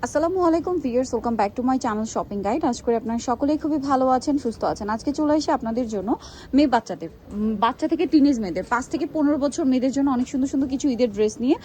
আসসালামু আলাইকুম viewers, welcome back to my channel shopping guide. আশা করি আপনারা সকলেই খুবই ভালো আছেন, সুস্থ আছেন। আজকে চলে এসে আপনাদের জন্য মেয়ে বাচ্চা থেকে টিনেজ মেয়েদের 5 থেকে 15 বছর মেয়েদের জন্য অনেক সুন্দর সুন্দর কিছু ঈদের ড্রেস নিয়ে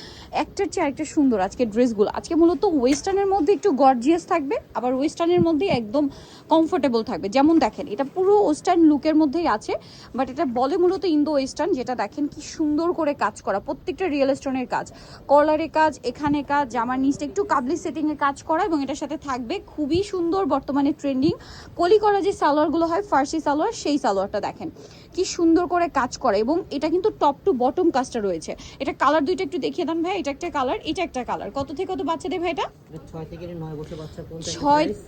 একটার চেয়ে আরেকটা সুন্দর আজকে ড্রেসগুলো। আজকে মূলত ওয়েস্টার্নের মধ্যে একটু গর্জিয়াস থাকবে, আবার ওয়েস্টার্নের মধ্যে একদম কমফোর্টেবল থাকবে। যেমন দেখেন, এটা পুরো ওয়েস্টার্ন লুকের মধ্যেই আছে, বাট এটা বলে মূলত ইন্দো ওয়েস্টার্ন। যেটা দেখেন কি সুন্দর করে কাজ করা, প্রত্যেকটা রিয়েল স্টোনের কাজ, কলারে কাজ, এখানে কাজ, জামার নিচটা একটু কাবলি সেটিংয়ে কাজ করা, এবং এটার সাথে থাকবে খুবই সুন্দর বর্তমানে ট্রেন্ডিং কলি করা যে সালোয়ারগুলো হয়, ফার্সি সালোয়ার, সেই সালোয়ারটা দেখেন কি সুন্দর করে কাজ করা। এবং এটা কিন্তু টপ টু বটম কাজটা রয়েছে। এটা কালার দুইটা একটু দেখিয়ে দেন ভাই। এটা একটা কালার, এটা একটা কালার। কত থেকে কত বাচ্চাদের ভাই? এটা 6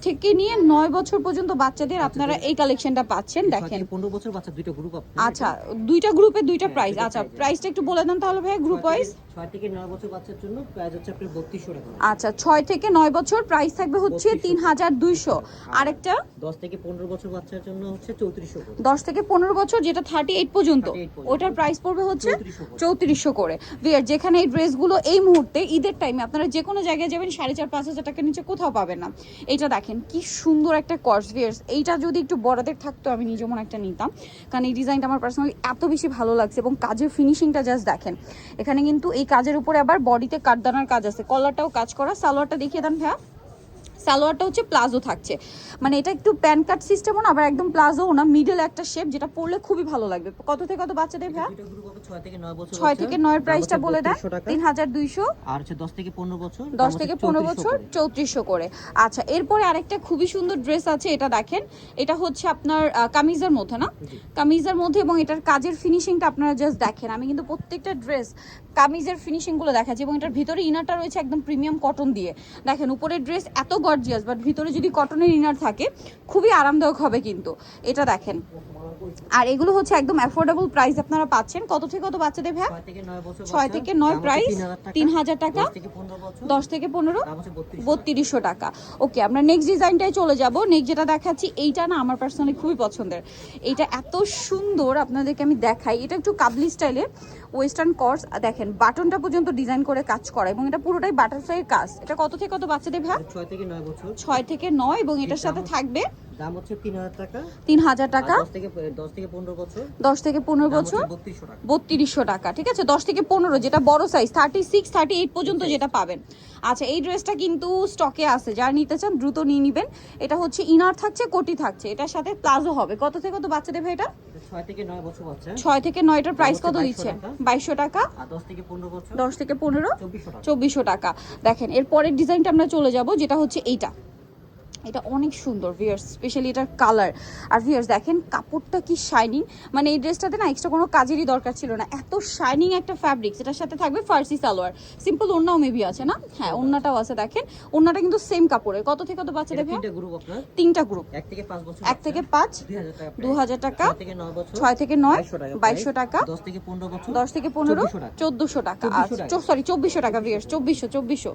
থেকে নিয়ে 9 বছর পর্যন্ত বাচ্চাদের আপনারা এই কালেকশনটা পাচ্ছেন। দেখেন 15 বছর বাচ্চা দুইটা গ্রুপ। আচ্ছা, দুইটা গ্রুপে দুইটা প্রাইস। আচ্ছা, প্রাইসটা একটু বলে দেন তাহলে ভাই গ্রুপ ওয়াইজ। 6 থেকে 9 বছর বাচ্চার জন্য প্রাইস হচ্ছে আপনার 3200 টাকা। আচ্ছা, 6 থেকে 9 বছর প্রাইস থাকবে হচ্ছে 3200। আরেকটা 10 থেকে 15 বছর বাচ্চার জন্য হচ্ছে 3400 করে। 10 থেকে 15 বছর যেটা 38 পর্যন্ত, ওটার প্রাইস পড়বে হচ্ছে 3400 করে। ভিয়ার, যেখানে এই ড্রেসগুলো এই মুহূর্তে ঈদের টাইমে আপনারা যে কোনো জায়গায় যাবেন 4,500-5,000 টাকার নিচে কোথাও পাবেন না। এইটা দেখেন কি সুন্দর একটা কর্স। ভিয়ার্স, এইটা যদি একটু বড়দের থাকতো আমি নিজে মনে একটা নিতাম, কারণ এই ডিজাইনটা আমার পার্সোনালি এত বেশি ভালো লাগছে। এবং কাজের ফিনিশিংটা জাস্ট দেখেন। এখানে কিন্তু এই কাজের উপরে আবার বডিতে কাটদানার কাজ আছে, কলারটাও কাজ করা। সালোয়ারটা দেখিয়ে দেন ভাইয়া। সালোয়ারটা হচ্ছে প্লাজো থাকছে, মানে এটা একটু প্যান কাট সিস্টেমও না, আবার একদম প্লাজোও না, মিডল একটা শেপ, যেটা পরলে খুবই ভালো লাগবে। কত থেকে কত বাচ্চাদের ভাইয়া? 6 থেকে 9 প্রাইসটা বলে দেন। 3200। আর হচ্ছে 10 থেকে 15 বছর 10 থেকে 15 বছর 3400 করে। আচ্ছা, এরপরে আরেকটা খুবই সুন্দর ড্রেস আছে, এটা দেখেন। এটা হচ্ছে আপনার কামিজের মধ্যে না, কামিজের মধ্যে, এবং এটার কাজের ফিনিশিংটা আপনারা জাস্ট দেখেন। আমি কিন্তু প্রত্যেকটা ড্রেস কামিজের ফিনিশিংগুলো দেখাচ্ছি, এবং এটার ভিতরে ইনারটা রয়েছে একদম প্রিমিয়াম কটন দিয়ে। দেখেন উপরের ড্রেস এত গর্জিয়াস, বাট ভিতরে যদি কটনের ইনার থাকে খুবই আরামদায়ক হবে কিন্তু। এটা দেখেন, আর এগুলো হচ্ছে একদম অ্যাফোর্ডেবল প্রাইস আপনারা পাচ্ছেন। কত থেকে কত বাচ্চাদের ভাই? 6 থেকে 9 প্রাইস 3000 টাকা। 10 থেকে 15 3200 টাকা। ওকে, আমরা নেক্সট ডিজাইনটাই চলে যাব। নেক্সট যেটা দেখাচ্ছি, এইটা না আমার পার্সোনালি খুবই পছন্দের। এইটা এত সুন্দর, আপনাদেরকে আমি দেখাই। এটা একটু কাবলি স্টাইলে ওয়েস্টার্ন কর্স, দেখেন বাটনটা পর্যন্ত ডিজাইন করে কাজ করা, এবং এটা পুরোটাই বাটারফ্লাইয়ের কাজ। এটা কত থেকে কত বাচ্চাদের ভাই? 6 থেকে 9 বছর। 6 থেকে 9, এবং এটার সাথে থাকবে দাম হচ্ছে 3000 টাকা। 3000 টাকা। 10 থেকে 15 বছর 10 থেকে 15 বছর 3200 টাকা। ঠিক আছে, 10 থেকে 15 যেটা বড় সাইজ 36 38 পর্যন্ত যেটা পাবেন। আচ্ছা, এই ড্রেসটা কিন্তু স্টকে আছে, যারা নিতে চান দ্রুত নিয়ে নেবেন। এটা হচ্ছে ইনার থাকছে, কোটি থাকছে, এটার সাথে প্লাজো হবে। কত থেকে কত বাচ্চা দেবে এটা? 6 থেকে 9 বছর বাচ্চা। 6 থেকে 9 এর প্রাইস কত দিচ্ছেন? 2200 টাকা। আর 10 থেকে 15 বছর 10 থেকে 15 2400 2400 টাকা। টাকা। দেখেন, এর পরের ডিজাইনটা আমরা চলে যাব, যেটা হচ্ছে এইটা। এটা অনেক সুন্দর ভিয়ার্স, স্পেশালি এটার কালার। আর ভিয়ার্স দেখেন কাপড়টা কি শাইনিং, মানে এই ড্রেসটাতে না এক্সট্রা কোনো কাজেরই দরকার ছিল না, এত শাইনিং একটা ফ্যাব্রিক্স। এটার সাথে থাকবে ফার্সি সালোয়ার, সিম্পল ওড়নাও মেবি আছে না? হ্যাঁ, ওড়নাটাও আছে। দেখেন ওড়নাটা কিন্তু সেম কাপড়ের। কত থেকে কত বাচ্চাদের? তিনটা গ্রুপ আপনার, তিনটা গ্রুপ। 1 থেকে 5 বছর, 1 থেকে 5 2000 টাকা। 6 থেকে 9 বছর 6 থেকে 9 2200 টাকা। 10 থেকে 15 বছর 10 থেকে 15 1400 টাকা। আচ্ছা, সরি 2400 টাকা ভিয়ার্স, 2400।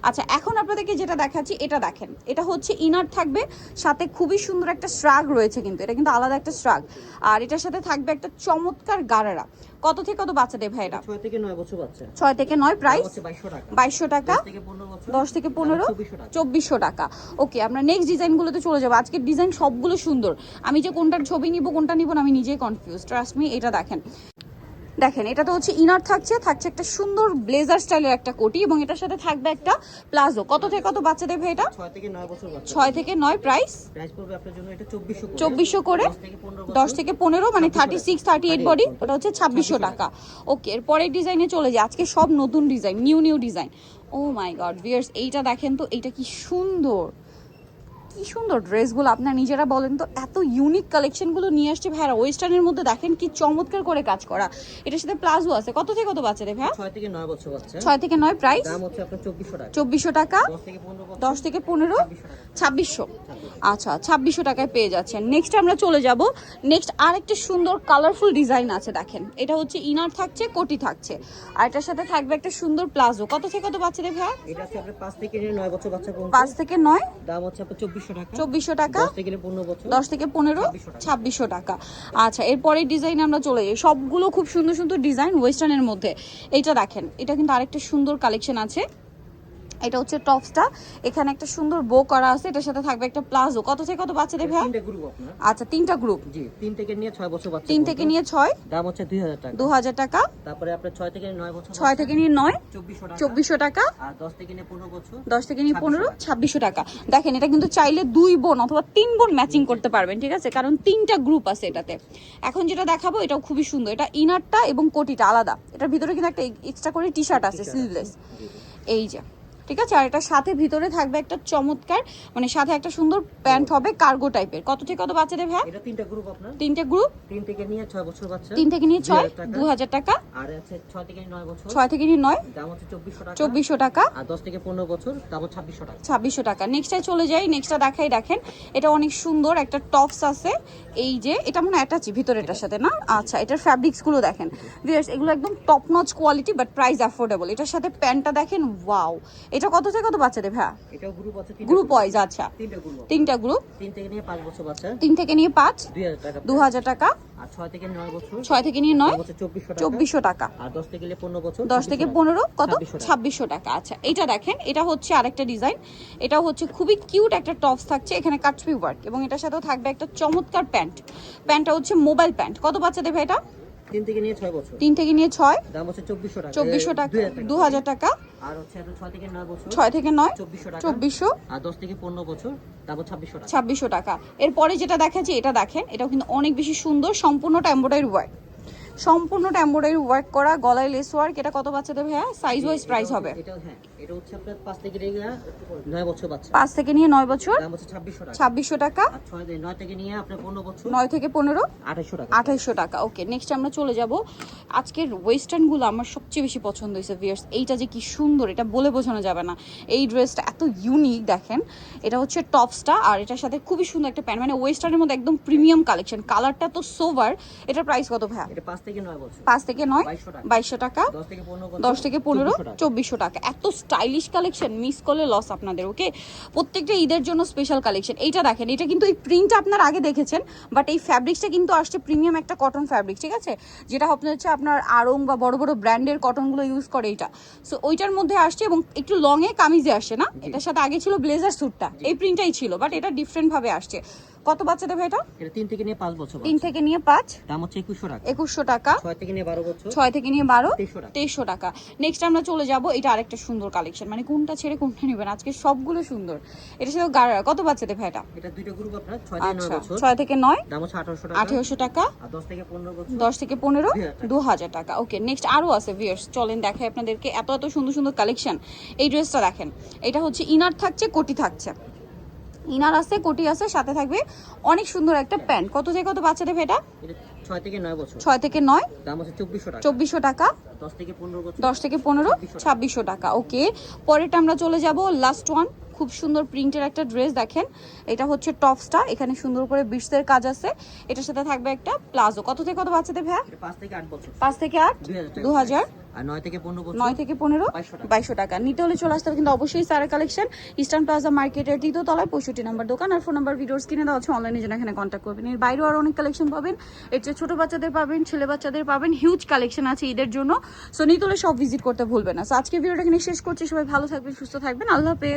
আচ্ছা, এখন আপনাদেরকে যেটা দেখাচ্ছি, এটা দেখেন। এটা হচ্ছে ইনার থাকবে, সাথে খুবই সুন্দর একটা শ্রাগ রয়েছে, কিন্তু এটা কিন্তু আলাদা একটা শ্রাগ। আর এটার সাথে থাকবে একটা চমৎকার গারারা। কত থেকে কত বাচ্চাদের ভাই এটা? 6 থেকে 9 বছর বাচ্চা। 6 থেকে 9 প্রাইস 2200 টাকা। 10 থেকে 15 2400 টাকা। ওকে, আমরা নেক্সট ডিজাইনগুলোতে চলে যাবো। আজকের ডিজাইন সবগুলো সুন্দর, আমি যে কোনটার ছবি নিব কোনটা নিব না আমি নিজেই কনফিউজ, ট্রাস্ট মি। এটা দেখেন, এটা তো হচ্ছে ইনার থাকছে একটা সুন্দর ব্লেজার স্টাইলের একটা কোটি, এবং এটার সাথে থাকবে একটা প্লাজো। কত থেকে কত বাচ্চা দেবে এটা? 6 থেকে 9 বছর বাচ্চা। 6 থেকে 9 প্রাইস পড়বে আপনার জন্য এটা 2400 করে। 10 থেকে 15 মানে 36 38 বডি, ওটা হচ্ছে 2600 টাকা। ওকে, এর পরের ডিজাইনে চলে যায়। আজকে সব নতুন ডিজাইন, নিউ ডিজাইন। ও মাই গড ভিউয়ার্স, এইটা দেখেন তো, এইটা কি সুন্দর, কি সুন্দর ড্রেসগুলো। আপনারা নিজেরা বলেন তো, এত ইউনিক কালেকশনগুলো নিয়ে আসছে ভাইরা ওয়েস্টার্নের মধ্যে। দেখেন কি চমৎকার করে কাজ করা, এটার সাথে প্লাজো আছে। কত থেকে কত বাচ্চাদের ভাই? 6 থেকে 9 বছর বাচ্চা। 6 থেকে 9 প্রাইস দাম হচ্ছে আপনার 2400 টাকা। 2400 টাকা। 10 থেকে 15 2600। আচ্ছা, 2600 টাকায় পেয়ে যাচ্ছেন। নেক্সট আমরা চলে যাব। নেক্সট আরেকটা সুন্দর কালারফুল ডিজাইন আছে, দেখেন। এটা হচ্ছে ইনার থাকছে, কোটি থাকছে, আর এটার সাথে থাকবে একটা সুন্দর প্লাজো। কত থেকে কত বাচ্চাদের ভাই? এটা আছে আপনার 5 থেকে 9 বছর বাচ্চা পর্যন্ত। 5 থেকে 9 দাম হচ্ছে আপনার 2400 টাকা। 10 থেকে 15 বছর 10 থেকে 15 2600 টাকা। আচ্ছা, এরপরে ডিজাইন আমরা চলে যাই। সবগুলো খুব সুন্দর সুন্দর ডিজাইন ওয়েস্টার্নের মধ্যে। এইটা দেখেন, এটা কিন্তু আরেকটা সুন্দর কালেকশন আছে। এটা হচ্ছে টপসটা, এখানে একটা সুন্দর বো করা আছে, এটার সাথে থাকবে একটা প্লাজো। কত থেকে কত বাচ্চাদের ভাইয়া? তিনটা গ্রুপ আপনার। আচ্ছা, 3টা গ্রুপ। জি, 3 থেকে নিয়ে 6 বছর বাচ্চা। 3 থেকে নিয়ে 6, দাম হচ্ছে 2000 টাকা। 2000 টাকা। তারপরে আপনার 6 থেকে 9 বছর। 6 থেকে নিয়ে 9, 2400 টাকা। 2400 টাকা। আর 10 থেকে নিয়ে 15 বছর। 10 থেকে নিয়ে 15, 2600 টাকা। দেখেন, এটা কিন্তু চাইলে 2 বোন অথবা 3 বোন ম্যাচিং করতে পারবেন, ঠিক আছে, কারণ 3টা গ্রুপ আছে এটাতে। এখন যেটা দেখাবো এটাও খুবই সুন্দর, এটা ইনারটা এবং কোটিটা আলাদা, এটার ভিতরে কিন্তু একটা এক্সট্রা করে টি শার্ট আছে স্লিভলেস, এই যে, ঠিক আছে। আর এটার সাথে ভিতরে থাকবে একটা চমৎকার, মানে সাথে একটা সুন্দর প্যান্ট হবে কার্গো টাইপের। কত থেকে কত বাচ্চাদের ভাই? এটা 3টা গ্রুপ আপনার। 3টে গ্রুপ। 3 থেকে নিয়ে 6 বছর বাচ্চা। 3 থেকে নিয়ে 6, 2000 টাকা। আর আছে 6 থেকে 9 বছর। 6 থেকে নিয়ে 9, দাম হচ্ছে 2400 টাকা। 2400 টাকা। আর 10 থেকে 15 বছর দাম হচ্ছে 2600 টাকা। 2600 টাকা। নেক্সটটাই চলে যাই, নেক্সটটা দেখাই। দেখেন, এটা অনেক সুন্দর একটা টপস আছে, এই যে, এটা মনে অ্যাটাচি ভিতরেটার সাথে না? আচ্ছা, এটার ফ্যাব্রিক্স গুলো দেখেন ভিউয়ার্স, এগুলো একদম top notch quality but price affordable. এটার সাথে প্যান্টটা দেখেন, ওয়াও। এটা কত থেকে কত বাচ্চাদের ভাই? এটাও গ্রুপ আছে। গ্রুপ ওয়াইজ, আচ্ছা, 3টা গ্রুপ। 3টা গ্রুপ। 3 থেকে নিয়ে 5 বছর বাচ্চা। 3 থেকে নিয়ে 5, 2000 টাকা। 2000 টাকা। আর 6 থেকে 9 বছর। 6 থেকে নিয়ে 9, দাম হচ্ছে 2400 টাকা। 2400 টাকা। আর 10 থেকে নিয়ে 15 বছর। 10 থেকে 15 কত? 2600 টাকা। 2600 টাকা। আচ্ছা, এটা দেখেন, এটা হচ্ছে আরেকটা ডিজাইন, এটাও হচ্ছে খুবই কিউট একটা টপস থাকছে, এখানে কাটছবি ওয়ার্ক এবং এটার সাথেও থাকবে একটা চমৎকার প্যান্ট। প্যান্টটা হচ্ছে মোবাইল প্যান্ট। কত বাচ্চাদের ভাই এটা? 3 থেকে নিয়ে 6 বছর। 3 থেকে নিয়ে 6, দাম হচ্ছে 2400 টাকা। 2400 টাকা। 2000 টাকা। আর হচ্ছে 6 থেকে 9 বছর। 6 থেকে 9, 2400 টাকা। 2400। আর 10 থেকে 15 বছর দাম হচ্ছে 2600 টাকা। 2600 টাকা। এরপরে যেটা দেখাচ্ছি এটা দেখেন, এটাও কিন্তু অনেক বেশি সুন্দর, সম্পূর্ণটা এমব্রয়ডারি ওয়ার্ক, সম্পূর্ণটা এমব্রয়ডারি ওয়ার্ক করা, গলায় লেস ওয়ার্ক। এটা কত বাচ্চাদের ভাইয়া? সাইজ ওয়াইজ প্রাইস হবে? এটা হ্যাঁ, এটা হচ্ছে আপনার 5 থেকে নিয়ে 9 বছর বাচ্চা। 5 থেকে নিয়ে 9 বছর। দাম হচ্ছে 2600 টাকা। 2600 টাকা। আর 9 থেকে নিয়ে আপনার 15 বছর। 9 থেকে 15, 2800 টাকা। 2800 টাকা। ওকে, নেক্সট আমরা চলে যাব। আজকের ওয়েস্টার্নগুলো আমার সবচেয়ে বেশি পছন্দ হয়েছে ভিউয়ার্স, এইটা যে কি সুন্দর, এটা বলে বোঝানো যাবে না। এই ড্রেসটা এত ইউনিক, দেখেন, এটা হচ্ছে টপসটা, আর এটার সাথে খুবই সুন্দর একটা প্যান্ট, মানে ওয়েস্টার্নের মধ্যে একদম প্রিমিয়াম কালেকশন। কালারটা তো সোভার। এটার প্রাইস কত ভাইয়া? এটা 5 থেকে 9 বছর। 5 থেকে 9, 2200 টাকা। 2200 টাকা। 10 থেকে 15 বছর। 10 থেকে 15, 2400 2400 টাকা। এত স্টাইলিশ কালেকশন, মিস করলে লস আপনাদের। ওকে, প্রত্যেকটা ঈদের জন্য স্পেশাল কালেকশন। এইটা দেখেন, এটা কিন্তু এই প্রিন্টটা আপনারা আগে দেখেছেন, বাট এই ফ্যাব্রিক্সটা কিন্তু আসছে প্রিমিয়াম একটা কটন ফ্যাব্রিক, ঠিক আছে, যেটা আপনার হচ্ছে আপনার আড়ং বা বড় বড় ব্র্যান্ডের কটনগুলো ইউজ করে এটা। সো ওইটার মধ্যে আসছে এবং একটু লংয়ে কামিজে আসছে না, এটার সাথে আগে ছিল ব্লেজার স্যুটটা, এই প্রিন্টটাই ছিল, বাট এটা ডিফারেন্ট ভাবে আসছে। কত বাচ্চাদের ভাই এটা? এটা 3 থেকে নিয়ে 5 বছর। 3 থেকে নিয়ে 5, দাম হচ্ছে 2100 টাকা। 2100 টাকা। 6 থেকে নিয়ে 12 বছর। 6 থেকে নিয়ে 12, 2300 2300 টাকা। টাকা। নেক্সট আমরা চলে যাব, এটা আরেকটা সুন্দর কালেকশন, মানে কোনটা ছেড়ে কোনটা নেবেন, আজকে সবগুলো সুন্দর। এটা সাথে গাড়া। কত বাচ্চাদের ভাই এটা? এটা দুইটা গ্রুপ আপনার 6 থেকে 9 আচ্ছা, বছর। 6 থেকে 9, দাম হচ্ছে 1800 টাকা। 1800 টাকা। আর 10 থেকে 15 বছর। 10 থেকে 15, 2000 2000 টাকা। ওকে, নেক্সট আরো আছে ভিউয়ার্স, চলেন দেখাই আপনাদেরকে। এত এত সুন্দর সুন্দর কালেকশন। এই ড্রেসটা দেখেন, এটা হচ্ছে ইনার থাকছে, কোটি থাকছে, ইনার আছে, কোটি আছে, সাথে থাকবে অনেক সুন্দর একটা প্যান্ট। কত থেকে কত বাচ্চাদের ভাই এটা? এটা 6 থেকে 9 বছর। 6 থেকে 9, দাম হচ্ছে 2400 টাকা। 2400 টাকা। 10 থেকে 15 বছর। 10 থেকে 15, 2600 টাকা। ওকে, পরেরটা আমরা চলে যাব, লাস্ট ওয়ান। খুব সুন্দর প্রিন্টের একটা ড্রেস দেখেন, এটা হচ্ছে টপসটা, এখানে সুন্দর করে বিটসের কাজ আছে, এটার সাথে থাকবে একটা প্লাজো। কত থেকে কত বাচ্চাদের ভাইয়া? এটা 5 থেকে 8 বছর। 5 থেকে 8, 2000। আর 9 থেকে 15 বছর। 9 থেকে 15, 2200 টাকা। 2200 টাকা। নিতে হলে চলে আসতে হবে কিন্তু অবশ্যই সারা কালেকশন, ইস্টার্ন প্লাজা মার্কেটের 3য় তলায় 65 নম্বর দোকান। আর ফোন নাম্বার ভিডিওস কিনে দেওয়া আছে, অনলাইনে জন্য এখানে কন্ট্যাক্ট করবেন। এর বাইরেও আরো অনেক কালেকশন পাবেন, এর চেয়ে ছোট বাচ্চাদের পাবেন, ছেলে বাচ্চাদের পাবেন, হিউজ কালেকশন আছে ঈদের জন্য। সো নিতে হলে সব ভিজিট করতে ভুলবেন না। সো আজকে ভিডিওটা এখানে শেষ করছি, সবাই ভালো থাকবেন, সুস্থ থাকবেন, আল্লাহ হাফেজ।